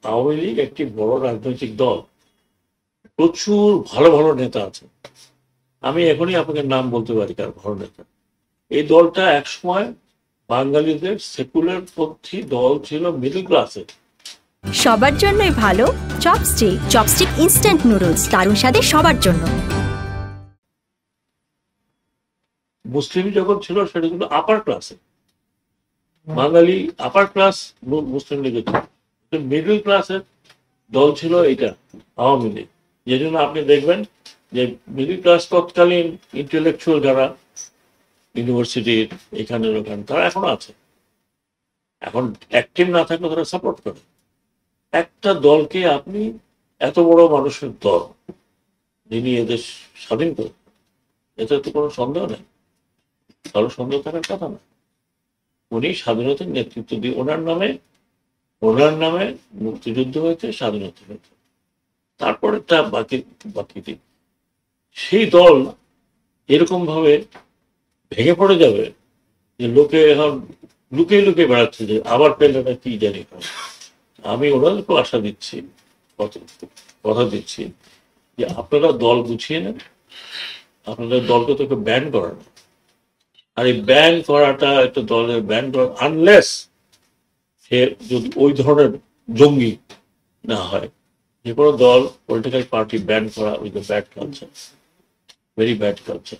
আওয়ামী লীগ একটি বড় রাজনৈতিক দল, প্রচুর ভালো ভালো নেতা আছে। আমি এখনই আপনাকে নাম বলতে পারি কার ভালো নেতা। এই দলটা একসময় বাঙালিদের সেকুলার পন্থী দল ছিল, মিডল ক্লাসের। সবার জন্যই ভালো চপস্টিক। চপস্টিক ইনস্ট্যান্ট নুডলস, দারুণ স্বাদে সবার জন্য। মুসলিম যখন ছিল সেটা ছিল আপার ক্লাসে, বাঙালি আপার ক্লাস মুসলিম লীগের ছিল। মিডল ক্লাসের দল ছিল এটা আওয়ামী লীগ। যে জন্য আপনি দেখবেন যে মিডল ক্লাস তৎকালীন ইন্টেলেকচুয়াল যারা ইউনিভার্সিটির এখানে ওখানে তারা এখনো আছে, এখন অ্যাক্টিভ না থাকলে তারা সাপোর্ট করে। একটা দলকে আপনি, এত বড় মানুষের দল যিনি এদেশ স্বাধীন করে, এতে তো কোনো সন্দেহ নেই, কারো সন্দেহ থাকার কথা না। উনি স্বাধীনতার নেতৃত্ব দিয়ে ওনার নামে মুক্তিযুদ্ধ হয়েছে, স্বাধীনতা হয়েছে। তারপরে তা বাকি বাকি দিক সেই দল এরকম ভাবে ভেঙে পড়ে যাবে যে লোকে এখন লুকিয়ে লুকিয়ে বেড়াচ্ছে যে আবার পেলে না কি জানি হয়। আমি ওনাদেরকেও আশা দিচ্ছি, কথা দিচ্ছি যে আপনারা দল গুছিয়ে নেন। আপনাদের দলকে তো ব্যান করা না। আর এই ব্যান করাটা, একটা দলের ব্যান করা, আনলেস সে যদি ওই ধরনের জঙ্গি না হয়, যে কোনো দল, পলিটিক্যাল পার্টি ব্যান করা with bad culture, very bad culture.